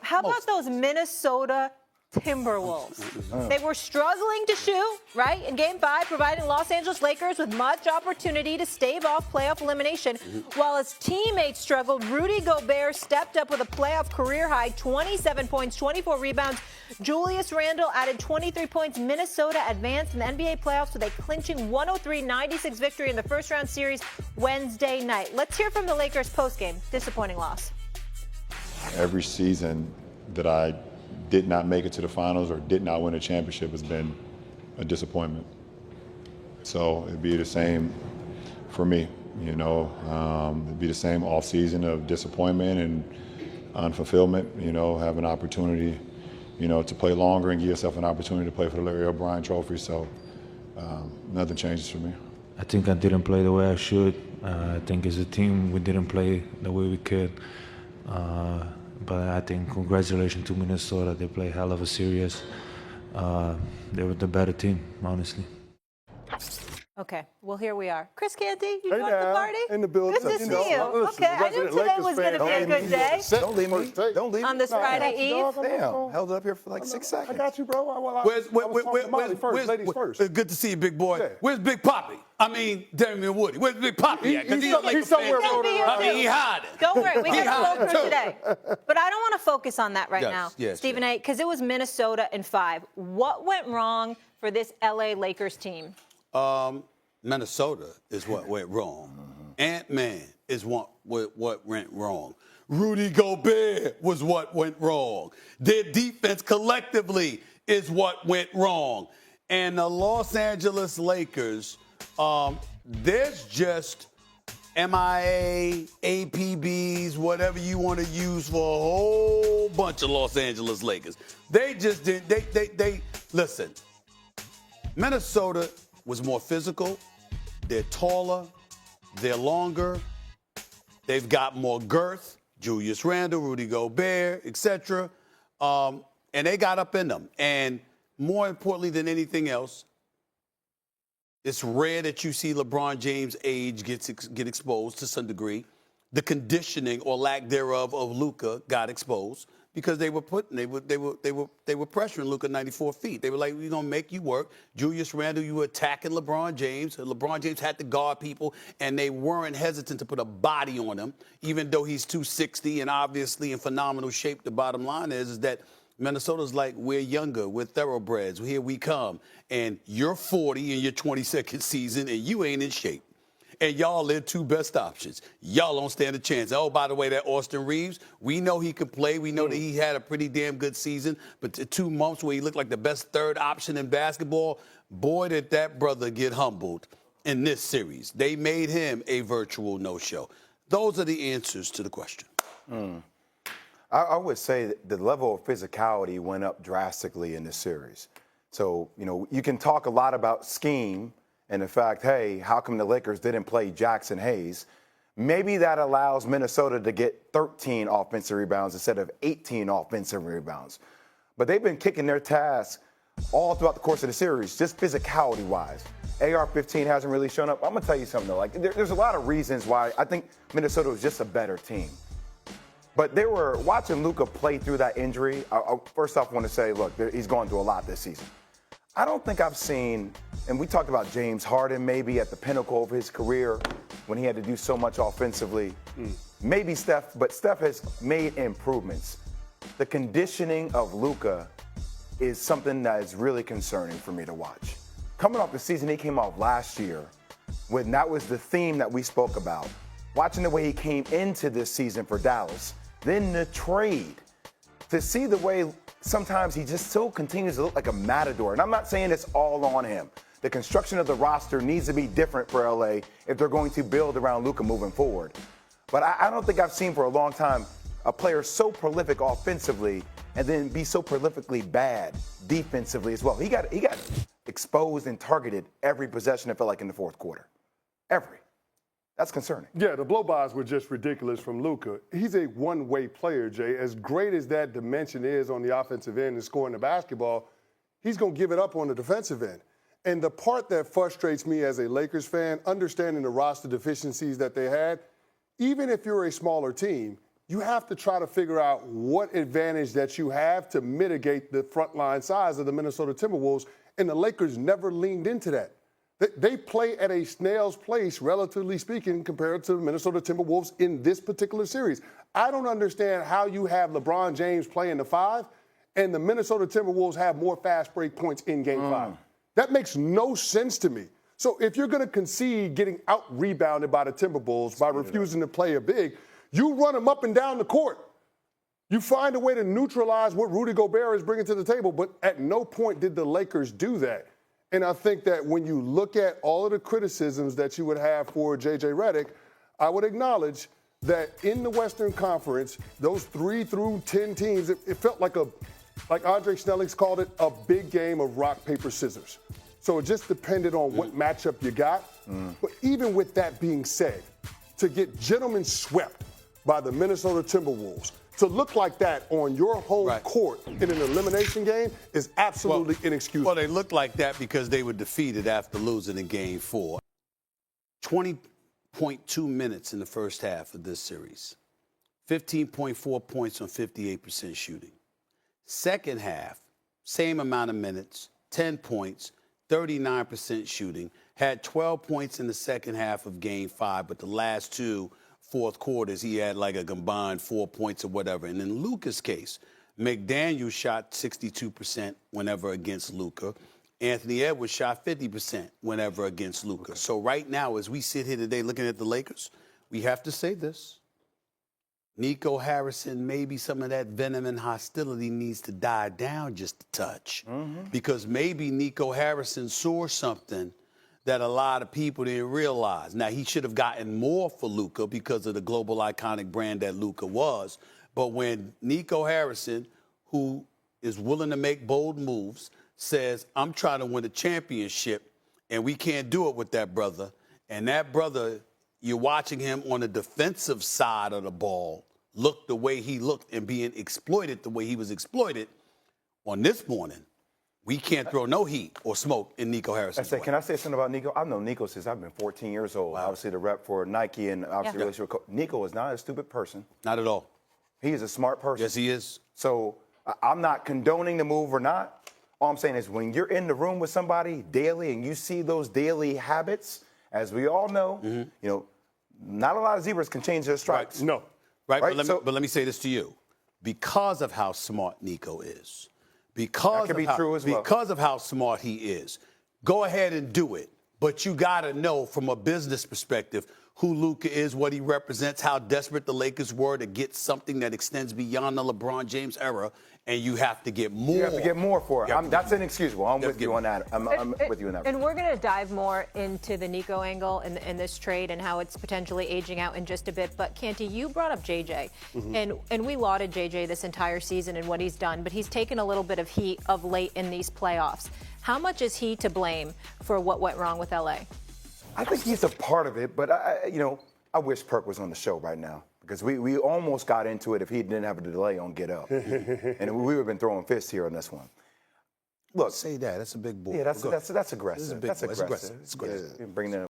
How about those Minnesota Timberwolves? They were struggling to shoot, right, in Game 5, providing Los Angeles Lakers with much opportunity to stave off playoff elimination. While his teammates struggled, Rudy Gobert stepped up with a playoff career-high 27 points, 24 rebounds. Julius Randle added 23 points. Minnesota advanced in the NBA playoffs with a clinching 103-96 victory in the first-round series Wednesday night. Let's hear from the Lakers postgame. Disappointing loss. Every season that I did not make it to the finals or did not win a championship has been a disappointment. So it'd be the same for me, you know. It'd be the same off season of disappointment and unfulfillment, you know, have an opportunity, you know, to play longer and give yourself an opportunity to play for the Larry O'Brien Trophy. So nothing changes for me. I think I didn't play the way I should. I think as a team we didn't play the way we could. But I think congratulations to Minnesota. They play hell of a series. They were the better team, honestly. Okay, well, here we are. Chris Canty, you Hey joined the now, party? in the building. Good to You see you. know, listen, Okay, I knew resident today Lakers was going to be a fan. good day Don't leave me. Don't leave me. on this Friday Eve. Damn, held up here for like 6 seconds. I got you, bro. Ladies first. Good to see you, big boy. Yeah. Where's Big Poppy? I mean, Damian Woody. Where's Big Poppy at? 'Cause He's somewhere Good to see you, I mean, he too. hiding. Don't worry, we He got to hiding, go through too. today. But I don't want to focus on that right Yes, now, yes, Stephen yes. A., because it was Minnesota in 5. What went wrong for this LA Lakers team? Minnesota is what went wrong. Ant-Man is what went wrong. Rudy Gobert was what went wrong. Their defense collectively is what went wrong. And the Los Angeles Lakers, there's just MIA, APBs, whatever you want to use for a whole bunch of Los Angeles Lakers. They just didn't, they listen, Minnesota was more physical, they're taller, they're longer, they've got more girth, Julius Randle, Rudy Gobert, etc. And they got up in them. And more importantly than anything else, it's rare that you see LeBron James' age get exposed to some degree. The conditioning or lack thereof of Luka got exposed because they were pressuring Luka 94 feet. They were like, we're gonna make you work. Julius Randle, you were attacking LeBron James. LeBron James had to guard people, and they weren't hesitant to put a body on him, even though he's 260 and obviously in phenomenal shape. The bottom line is that Minnesota's like, we're younger, we're thoroughbreds, here we come. And you're 40 in your 22nd season, and you ain't in shape. And y'all are their two best options. Y'all don't stand a chance. Oh, by the way, that Austin Reeves, we know he could play. We know that he had a pretty damn good season. But the 2 months where he looked like the best third option in basketball, boy, did that brother get humbled in this series. They made him a virtual no-show. Those are the answers to the question. I would say that the level of physicality went up drastically in this series. So, you know, you can talk a lot about scheme and the fact, hey, how come the Lakers didn't play Jackson Hayes? Maybe that allows Minnesota to get 13 offensive rebounds instead of 18 offensive rebounds. But they've been kicking their task all throughout the course of the series, just physicality-wise. AR-15 hasn't really shown up. I'm going to tell you something, though. Like, there's a lot of reasons why I think Minnesota was just a better team. But they were watching Luka play through that injury. First off, I want to say, look, he's going through a lot this season. I don't think I've seen, and we talked about James Harden maybe at the pinnacle of his career when he had to do so much offensively. Maybe Steph, but Steph has made improvements. The conditioning of Luka is something that is really concerning for me to watch. Coming off the season he came off last year, when that was the theme that we spoke about. Watching the way he came into this season for Dallas, then the trade, to see the way sometimes he just still continues to look like a matador. And I'm not saying it's all on him. The construction of the roster needs to be different for LA if they're going to build around Luka moving forward. But I don't think I've seen for a long time a player so prolific offensively and then be so prolifically bad defensively as well. He got exposed and targeted every possession, it felt like, in the fourth quarter. Every. That's concerning. Yeah, the blow-bys were just ridiculous from Luka. He's a one-way player, Jay. As great as that dimension is on the offensive end and scoring the basketball, he's going to give it up on the defensive end. And the part that frustrates me as a Lakers fan, understanding the roster deficiencies that they had, even if you're a smaller team, you have to try to figure out what advantage that you have to mitigate the frontline size of the Minnesota Timberwolves, and the Lakers never leaned into that. They play at a snail's pace, relatively speaking, compared to the Minnesota Timberwolves in this particular series. I don't understand how you have LeBron James playing the 5 and the Minnesota Timberwolves have more fast break points in Game 5. That makes no sense to me. So if you're going to concede getting out-rebounded by the Timberwolves by refusing to play a big, you run them up and down the court. You find a way to neutralize what Rudy Gobert is bringing to the table, but at no point did the Lakers do that. And I think that when you look at all of the criticisms that you would have for JJ Redick, I would acknowledge that in the Western Conference, those 3 through 10 teams, it felt like Andre Snelling's called it, a big game of rock, paper, scissors. So it just depended on what matchup you got. But even with that being said, to get gentlemen swept by the Minnesota Timberwolves, to look like that on your home court in an elimination game is absolutely inexcusable. Well, they looked like that because they were defeated after losing in Game 4. 20.2 minutes in the first half of this series. 15.4 points on 58% shooting. Second half, same amount of minutes, 10 points, 39% shooting. Had 12 points in the second half of Game 5, but the last 2 fourth quarters, he had like a combined 4 points or whatever. And in Luka's case, McDaniel shot 62% whenever against Luka. Anthony Edwards shot 50% whenever against Luka. So right now, as we sit here today looking at the Lakers, we have to say this. Nico Harrison, maybe some of that venom and hostility needs to die down just a touch. Because maybe Nico Harrison saw something that a lot of people didn't realize. Now, he should have gotten more for Luka because of the global iconic brand that Luka was. But when Nico Harrison, who is willing to make bold moves, says, I'm trying to win a championship, and we can't do it with that brother, and that brother, you're watching him on the defensive side of the ball look the way he looked and being exploited the way he was exploited, on this morning, we can't throw no heat or smoke in Nico Harrison. Can I say something about Nico? I've known Nico since I've been 14 years old. Wow. Obviously, the rep for Nike and obviously relationship with Nico is not a stupid person. Not at all. He is a smart person. Yes, he is. So I'm not condoning the move or not. All I'm saying is when you're in the room with somebody daily and you see those daily habits, as we all know, you know, not a lot of zebras can change their stripes. No. Right? But let me say this to you. Because of how smart Nico is, because of how smart he is, go ahead and do it. But you got to know from a business perspective who Luka is, what he represents, how desperate the Lakers were to get something that extends beyond the LeBron James era, and you have to get more. You have to get more for it. That's inexcusable. I'm with you on that. I'm with you on that. And we're going to dive more into the Nico angle in this trade and how it's potentially aging out in just a bit. But, Canty, you brought up JJ, and we lauded JJ this entire season and what he's done, but he's taken a little bit of heat of late in these playoffs. How much is he to blame for what went wrong with L.A.? I think he's a part of it, but I wish Perk was on the show right now because we almost got into it if he didn't have a delay on Get Up, and we would have been throwing fists here on this one. Look, say that. That's a big boy. Yeah, that's aggressive. That's aggressive. Yeah, bringing in